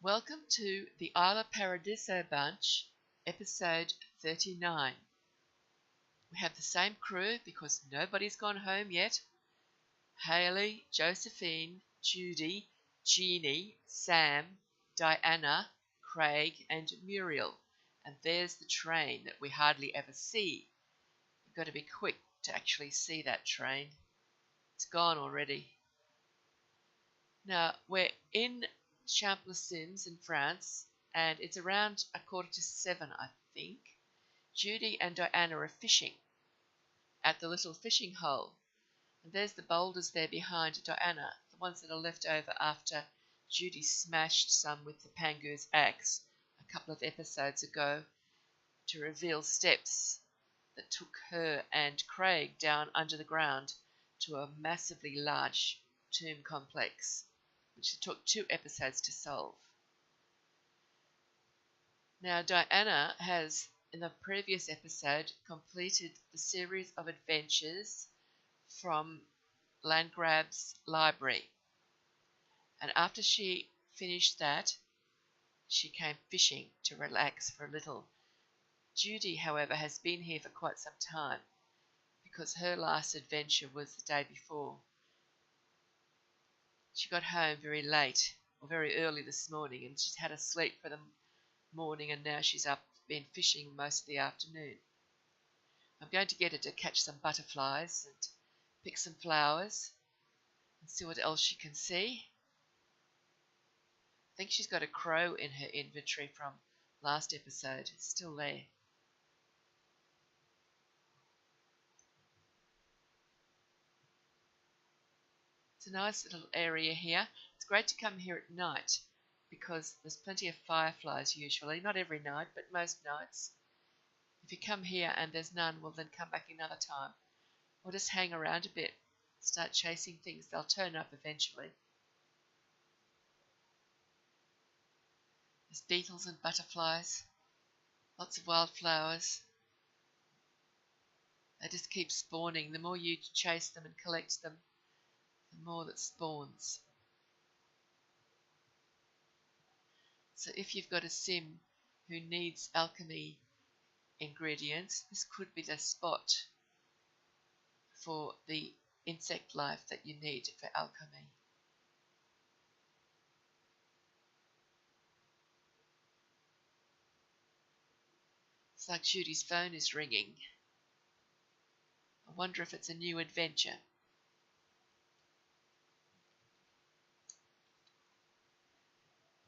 Welcome to the Isla Paradiso bunch, episode 39. We have the same crew because nobody's gone home yet. Hayley, Josephine, Judy, Jeannie, Sam, Diana, Craig and Muriel. And there's the train that we hardly ever see. We've got to be quick to actually see that train. It's gone already. Now, we're in Champs-les-Sims in France, and it's around 6:45, I think. Judy and Dianna are fishing at the little fishing hole. And there's the boulders there behind Dianna, the ones that are left over after Judy smashed some with the Pangu's axe a couple of episodes ago to reveal steps that took her and Craig down under the ground to a massively large tomb complex, which took 2 episodes to solve. Now, Dianna has, in the previous episode, completed the series of adventures from Landgraab's library. And after she finished that, she came fishing to relax for a little. Judy, however, has been here for quite some time because her last adventure was the day before. She got home very late, or very early this morning, and she's had a sleep for the morning, and now she's up, been fishing most of the afternoon. I'm going to get her to catch some butterflies and pick some flowers and see what else she can see. I think she's got a crow in her inventory from last episode. It's still there. It's a nice little area here. It's great to come here at night because there's plenty of fireflies usually. Not every night, but most nights. If you come here and there's none, well then come back another time. Or just hang around a bit. Start chasing things. They'll turn up eventually. There's beetles and butterflies. Lots of wildflowers. They just keep spawning. The more you chase them and collect them, the more that spawns. So if you've got a sim who needs alchemy ingredients, this could be the spot for the insect life that you need for alchemy. It's like Judy's phone is ringing. I wonder if it's a new adventure.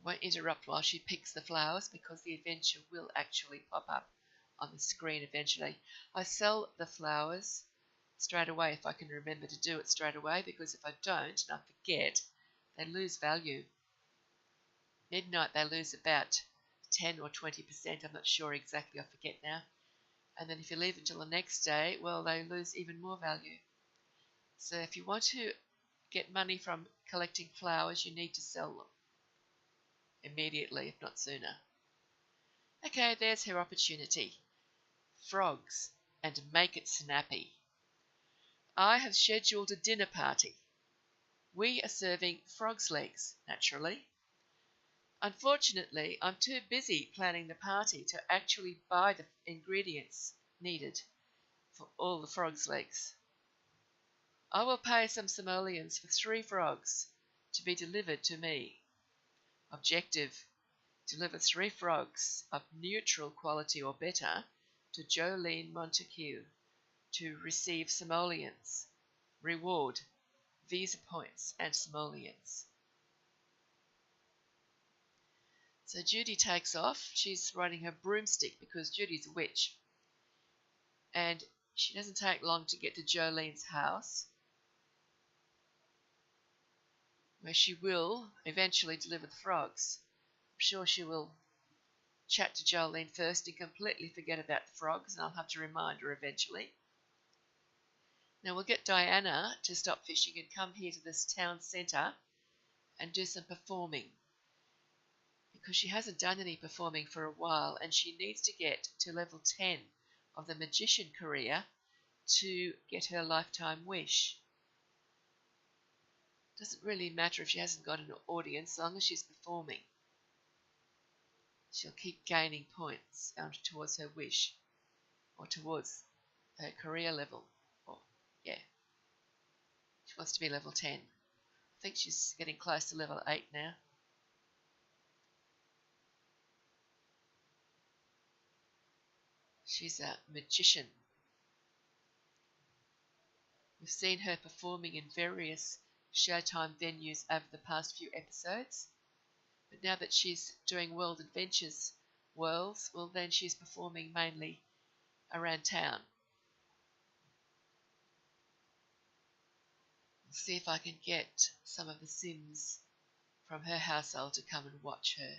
Won't interrupt while she picks the flowers because the adventure will actually pop up on the screen eventually. I sell the flowers straight away if I can remember to do it straight away, because if I don't and I forget, they lose value. Midnight they lose about 10 or 20%, I'm not sure exactly, I forget now. And then if you leave until the next day, well, they lose even more value. So if you want to get money from collecting flowers, you need to sell them immediately, if not sooner. Okay, there's her opportunity. Frogs, and make it snappy. I have scheduled a dinner party. We are serving frog's legs, naturally. Unfortunately, I'm too busy planning the party to actually buy the ingredients needed for all the frog's legs. I will pay some simoleons for 3 frogs to be delivered to me. Objective: deliver 3 frogs of neutral quality or better to Jolene Montague to receive simoleons. Reward: visa points and simoleons. So Judy takes off. She's riding her broomstick because Judy's a witch. And she doesn't take long to get to Jolene's house, where she will eventually deliver the frogs. I'm sure she will chat to Jolene first and completely forget about the frogs, and I'll have to remind her eventually. Now we'll get Dianna to stop fishing and come here to this town centre and do some performing, because she hasn't done any performing for a while, and she needs to get to level 10 of the magician career to get her lifetime wish. Doesn't really matter if she hasn't got an audience, as long as she's performing. She'll keep gaining points towards her wish, or towards her career level. Or, yeah, she wants to be level 10. I think she's getting close to level 8 now. She's a magician. We've seen her performing in various Showtime venues over the past few episodes. But now that she's doing World Adventures Worlds, well, then she's performing mainly around town. I'll see if I can get some of the Sims from her household to come and watch her.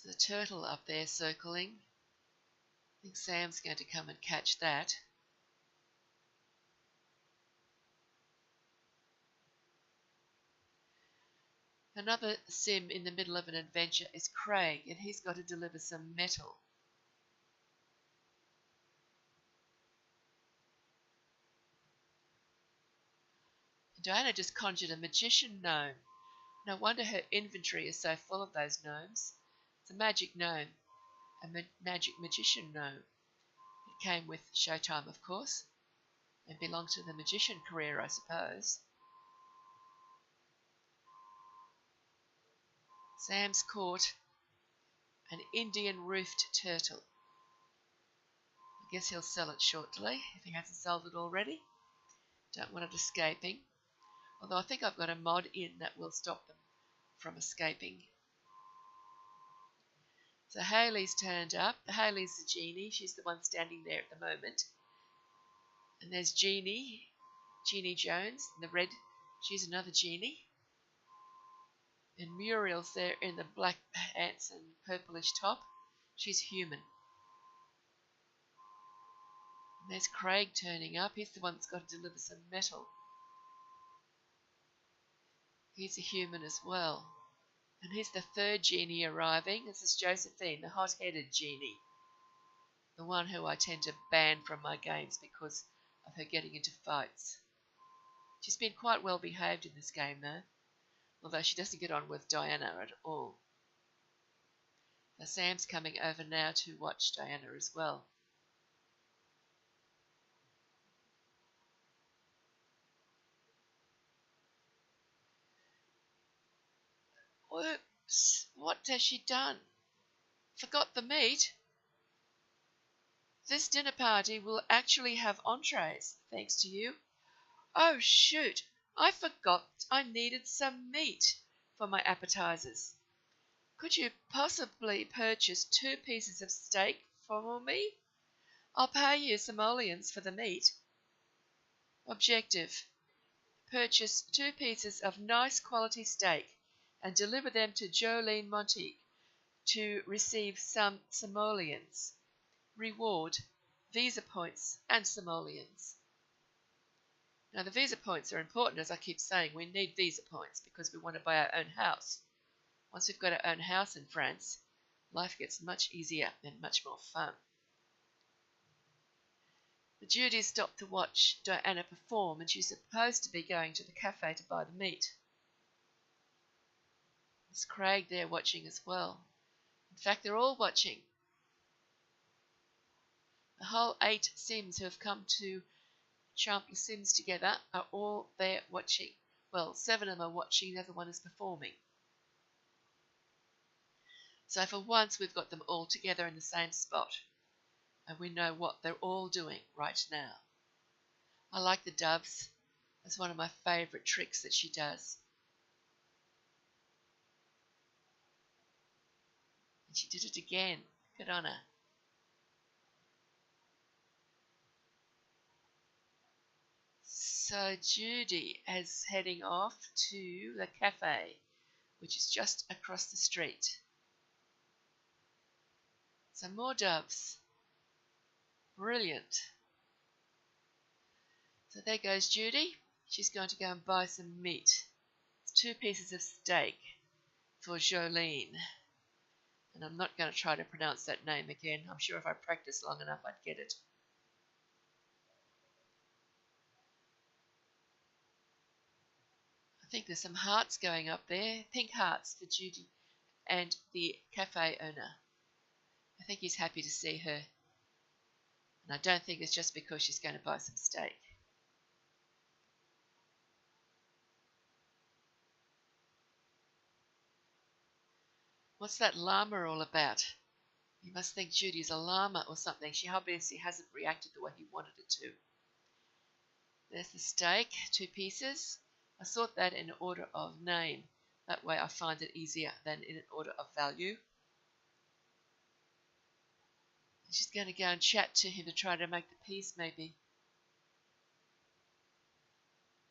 There's a turtle up there circling. I think Sam's going to come and catch that. Another sim in the middle of an adventure is Craig, and he's got to deliver some metal. Diana just conjured a magician gnome. No wonder her inventory is so full of those gnomes. It's a magic gnome, a magic magician gnome. It came with Showtime, of course, and belonged to the magician career, I suppose. Sam's caught an Indian roofed turtle. I guess he'll sell it shortly, if he hasn't sold it already. Don't want it escaping. Although I think I've got a mod in that will stop them from escaping. So Hayley's turned up. Hayley's the genie. She's the one standing there at the moment. And there's Jeannie Jones, in the red. She's another genie. And Muriel's there in the black pants and purplish top. She's human. And there's Craig turning up. He's the one that's got to deliver some metal. He's a human as well. And here's the third genie arriving. This is Josephine, the hot-headed genie. The one who I tend to ban from my games because of her getting into fights. She's been quite well behaved in this game though, although she doesn't get on with Diana at all. Now Sam's coming over now to watch Diana as well. Whoops, what has she done? Forgot the meat? This dinner party will actually have entrees, thanks to you. Oh shoot, I forgot I needed some meat for my appetizers. Could you possibly purchase 2 pieces of steak for me? I'll pay you simoleons for the meat. Objective. Purchase 2 pieces of nice quality steak and deliver them to Jolene Monteith to receive some simoleons. Reward, visa points and simoleons. Now the visa points are important, as I keep saying. We need visa points because we want to buy our own house. Once we've got our own house in France, life gets much easier and much more fun. The Judy stopped to watch Diana perform, and she's supposed to be going to the cafe to buy the meat. There's Craig there watching as well. In fact, they're all watching. The whole 8 Sims who have come to Champ the Sims together are all there watching. Well, 7 of them are watching, the other one is performing. So for once we've got them all together in the same spot. And we know what they're all doing right now. I like the doves. That's one of my favourite tricks that she does. And she did it again. Good on her. So Judy is heading off to the cafe, which is just across the street. Some more doves. Brilliant. So there goes Judy. She's going to go and buy some meat. It's 2 pieces of steak for Jolene. And I'm not going to try to pronounce that name again. I'm sure if I practiced long enough I'd get it. I think there's some hearts going up there. Pink hearts for Judy and the cafe owner. I think he's happy to see her, and I don't think it's just because she's going to buy some steak. What's that llama all about? You must think Judy's a llama or something. She obviously hasn't reacted the way he wanted it to. There's the steak, 2 pieces. I sort that in order of name. That way I find it easier than in an order of value. She's going to go and chat to him to try to make the peace, maybe.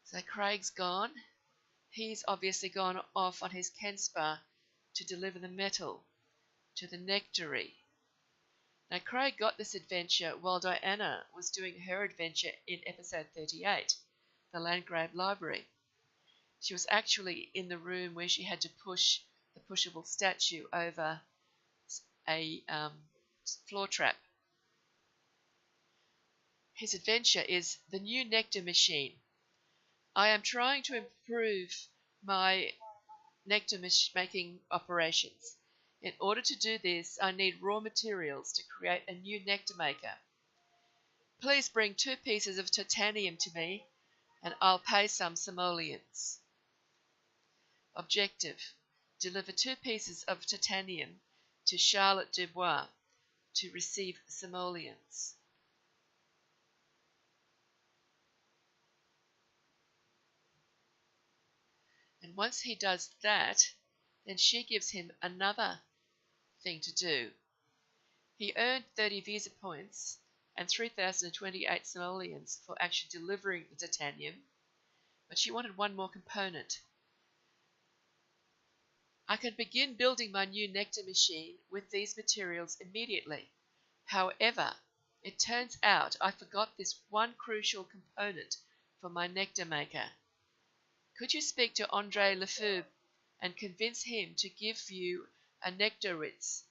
So Craig's gone. He's obviously gone off on his Kenspar to deliver the metal to the Nectary. Now Craig got this adventure while Dianna was doing her adventure in episode 38, the Landgrave Library. She was actually in the room where she had to push the pushable statue over a floor trap. His adventure is the new nectar machine. I am trying to improve my nectar making operations. In order to do this, I need raw materials to create a new nectar maker. Please bring 2 pieces of titanium to me, and I'll pay some simoleons. Objective: deliver 2 pieces of titanium to Charlotte Dubois to receive simoleons. And once he does that, then she gives him another thing to do. He earned 30 visa points and 3,028 simoleons for actually delivering the titanium, but she wanted one more component. I can begin building my new nectar machine with these materials immediately. However, it turns out I forgot this one crucial component for my nectar maker. Could you speak to Andre Lefebvre and convince him to give you a Nectaritz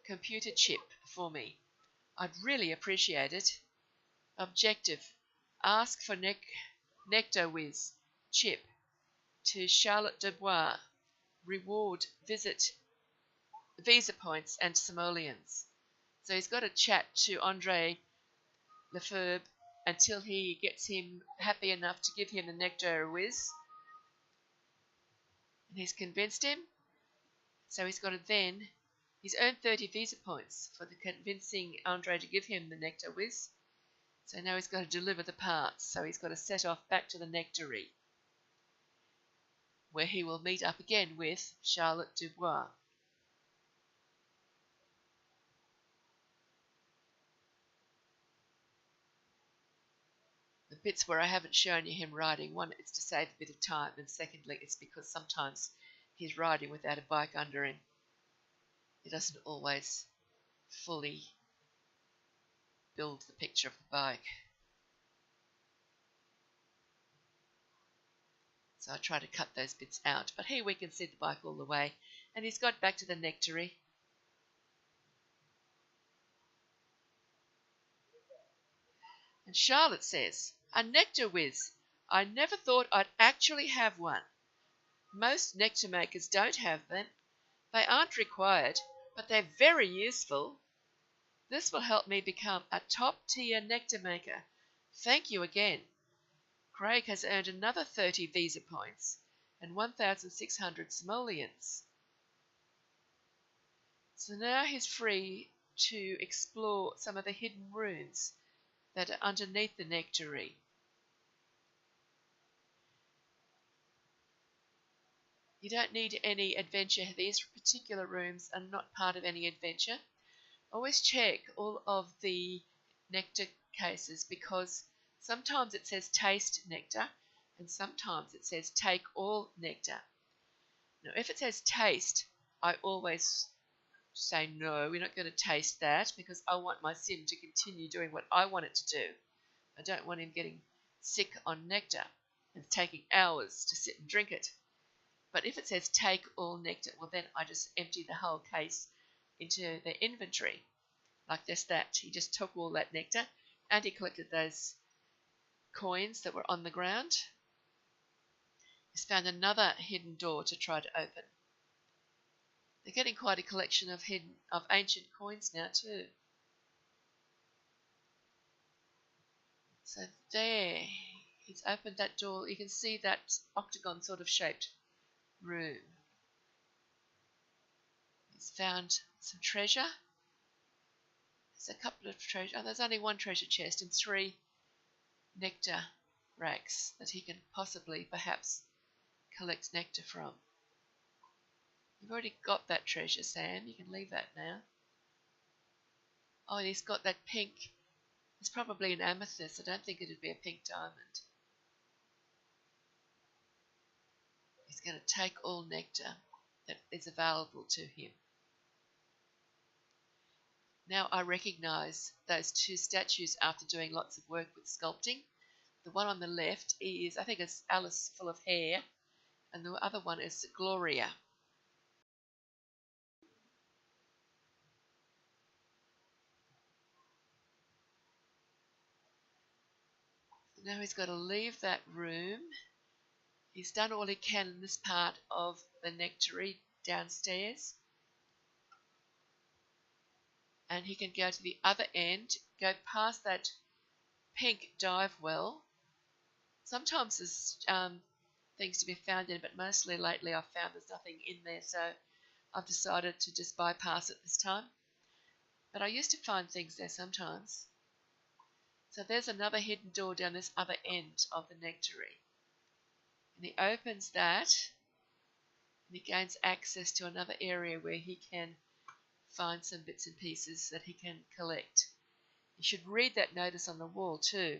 computer chip for me? I'd really appreciate it. Objective: ask for Nectarwiz chip to Charlotte Dubois. Reward visit visa points and simoleons. So he's got to chat to Andre Lefebvre until he gets him happy enough to give him the Nectarwiz. And he's convinced him. So he's got to then, he's earned 30 visa points for the convincing Andre to give him the Nectarwiz. So now he's got to deliver the parts. So he's got to set off back to the Nectary, where he will meet up again with Charlotte Dubois. The bits where I haven't shown you him riding, one, it's to save a bit of time, and secondly, it's because sometimes he's riding without a bike under him. He doesn't always fully build the picture of the bike. So I try to cut those bits out. But here we can see the bike all the way. And he's got back to the Nectary. And Charlotte says, a Nectarwiz. I never thought I'd actually have one. Most nectar makers don't have them. They aren't required, but they're very useful. This will help me become a top-tier nectar maker. Thank you again. Craig has earned another 30 visa points and 1,600 simoleons. So now he's free to explore some of the hidden rooms that are underneath the Nectary. You don't need any adventure. These particular rooms are not part of any adventure. Always check all of the nectar cases, because sometimes it says taste nectar and sometimes it says take all nectar. Now if it says taste, I always say no, we're not going to taste that, because I want my sim to continue doing what I want it to do. I don't want him getting sick on nectar and taking hours to sit and drink it. But if it says take all nectar, well then I just empty the whole case into the inventory. Like that. He just took all that nectar and he collected those coins that were on the ground. He's found another hidden door to try to open. They're getting quite a collection of ancient coins now too. So there, he's opened that door. You can see that octagon sort of shaped room. He's found some treasure. There's a couple of treasure. Oh, there's only one treasure chest and 3 nectar racks that he can possibly, perhaps, collect nectar from. You've already got that treasure, Sam. You can leave that now. Oh, and he's got that pink. It's probably an amethyst. I don't think it'd be a pink diamond. He's going to take all nectar that is available to him. Now I recognise those 2 statues after doing lots of work with sculpting. The one on the left is, I think it's Alice full of hair, and the other one is Gloria. Now he's got to leave that room. He's done all he can in this part of the Nectary downstairs. And he can go to the other end, go past that pink dive well. Sometimes there's things to be found in, but mostly lately I've found there's nothing in there, so I've decided to just bypass it this time. But I used to find things there sometimes. So there's another hidden door down this other end of the Nectary. And he opens that, and he gains access to another area where he can find some bits and pieces that he can collect. You should read that notice on the wall too.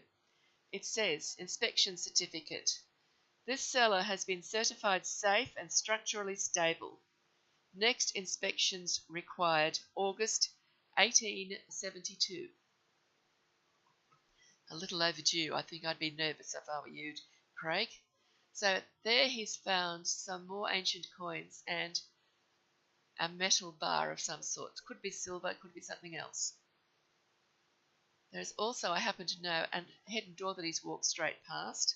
It says, Inspection Certificate. This cellar has been certified safe and structurally stable. Next inspections required, August 1872. A little overdue. I think I'd be nervous if I were you, Craig. So there he's found some more ancient coins and a metal bar of some sort. Could be silver, could be something else. There's also, I happen to know, a hidden door that he's walked straight past.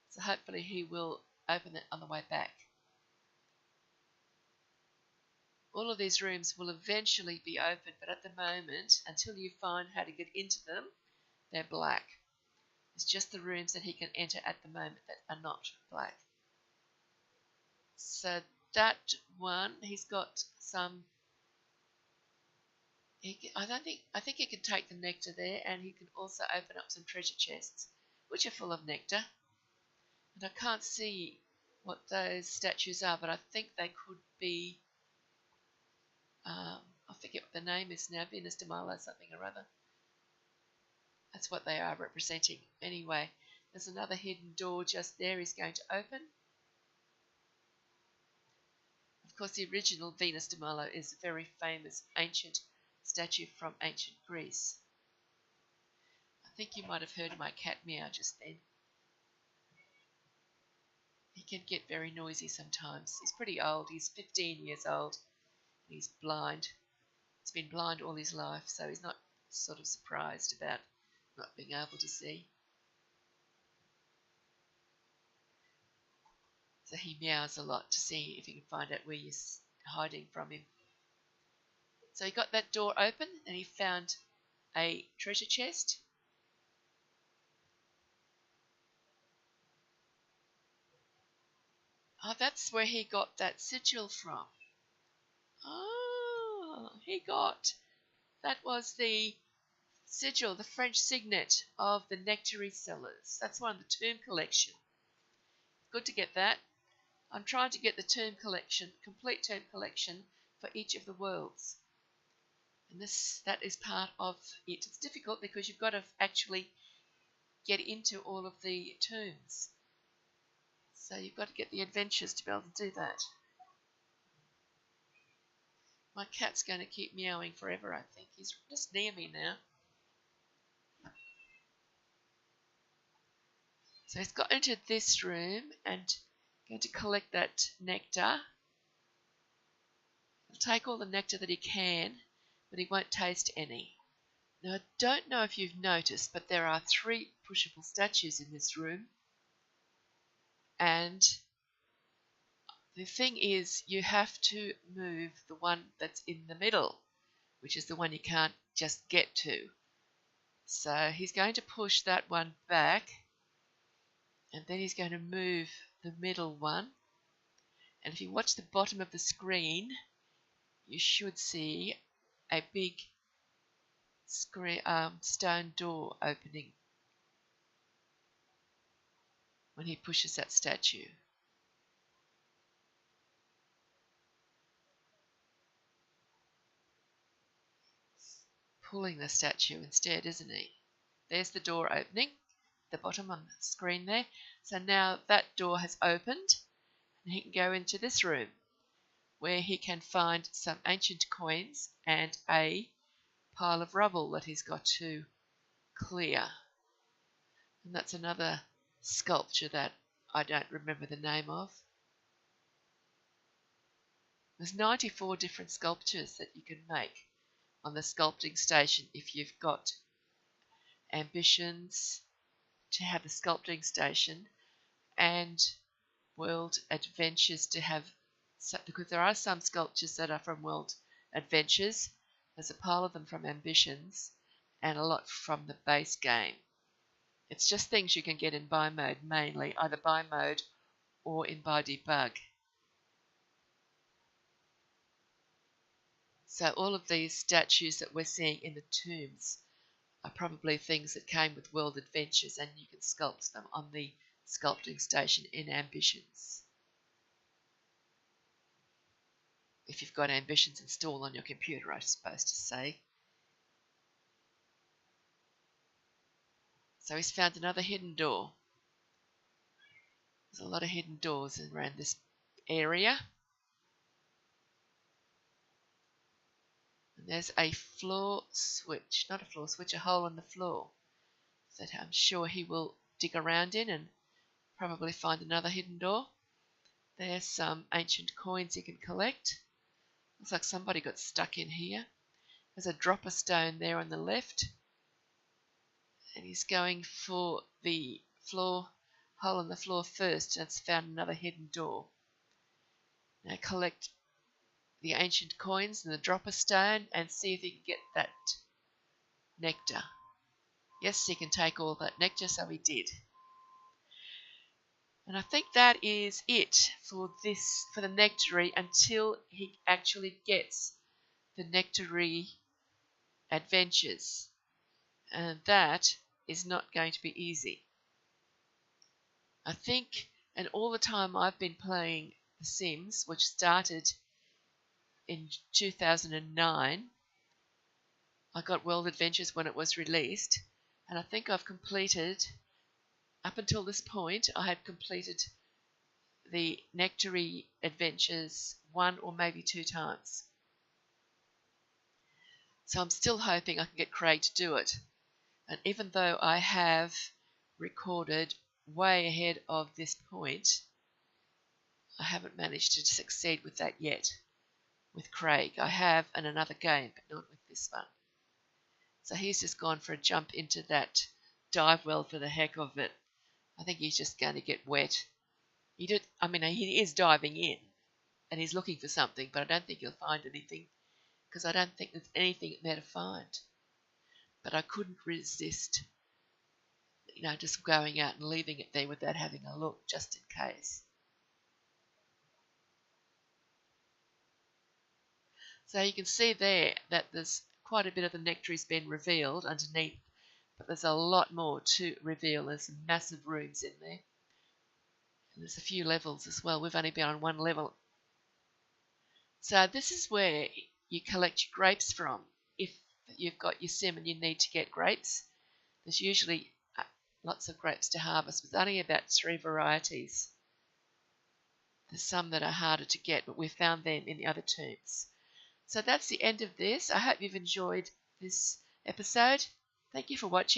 So hopefully he will open it on the way back. All of these rooms will eventually be open, but at the moment, until you find how to get into them, they're black. It's just the rooms that he can enter at the moment that are not black. So that one, he's got some. I think he can take the nectar there, and he can also open up some treasure chests, which are full of nectar. And I can't see what those statues are, but I think they could be. I forget what the name is now. Venus de Milo, something or other. That's what they are representing. Anyway, there's another hidden door just there he's going to open. Of course, the original Venus de Milo is a very famous ancient statue from ancient Greece. I think you might have heard my cat meow just then. He can get very noisy sometimes. He's pretty old. He's 15 years old. He's blind. He's been blind all his life, so he's not sort of surprised about not being able to see. So he meows a lot to see if he can find out where you're hiding from him. So he got that door open and he found a treasure chest. Oh, that's where he got that sigil from. Oh, that was the sigil, the French signet of the Nectary cellars. That's one of the tomb collection. Good to get that. I'm trying to get the tomb collection, complete tomb collection for each of the worlds. And that is part of it. It's difficult because you've got to actually get into all of the tombs. So you've got to get the adventures to be able to do that. My cat's going to keep meowing forever, I think. He's just near me now. So he's got into this room and going to collect that nectar. He'll take all the nectar that he can, but he won't taste any. Now, I don't know if you've noticed, but there are 3 pushable statues in this room. And The thing is, you have to move the one that's in the middle, which is the one you can't just get to. So he's going to push that one back, and then he's going to move the middle one. And if you watch the bottom of the screen, you should see a big stone door opening when he pushes that statue. Pulling the statue instead, isn't he? There's the door opening, the bottom on the screen there. So now that door has opened, and he can go into this room where he can find some ancient coins and a pile of rubble that he's got to clear. And that's another sculpture that I don't remember the name of. There's 94 different sculptures that you can make on the sculpting station if you've got ambitions to have a sculpting station and World Adventures to have, because there are some sculptures that are from World Adventures. There's a pile of them from Ambitions and a lot from the base game. It's just things you can get in buy mode mainly, either buy mode or in buy debug. So all of these statues that we're seeing in the tombs are probably things that came with World Adventures, and you can sculpt them on the sculpting station in Ambitions. If you've got Ambitions installed on your computer, I'm supposed to say. So he's found another hidden door. There's a lot of hidden doors around this area. And there's a floor switch, not a floor switch, a hole in the floor that I'm sure he will dig around in and probably find another hidden door. There's some ancient coins you can collect. Looks like somebody got stuck in here. There's a dropper stone there on the left. And he's going for the floor, hole in the floor first, and it's found another hidden door. Now collect the ancient coins and the dropper stone and see if he can get that nectar. Yes, he can take all that nectar, so he did. And I think that is it for the Nectary until he actually gets the Nectary adventures. And that is not going to be easy. I think, and all the time I've been playing The Sims, which started in 2009, I got World Adventures when it was released, and I think I've completed, up until this point, I had completed the Nectary adventures 1 or maybe 2 times. So I'm still hoping I can get Craig to do it. And even though I have recorded way ahead of this point, I haven't managed to succeed with that yet. With Craig, I have in another game, but not with this one. So he's just gone for a jump into that dive well for the heck of it. I think he's just going to get wet. He is diving in, and he's looking for something, but I don't think he'll find anything, because I don't think there's anything there to find. But I couldn't resist, just going out and leaving it there without having a look, just in case. So you can see there that there's quite a bit of the Nectary's been revealed underneath, but there's a lot more to reveal. There's some massive rooms in there. And there's a few levels as well. We've only been on one level. So this is where you collect your grapes from. If you've got your sim and you need to get grapes, there's usually lots of grapes to harvest, with only about 3 varieties. There's some that are harder to get, but we've found them in the other tombs. So that's the end of this. I hope you've enjoyed this episode. Thank you for watching.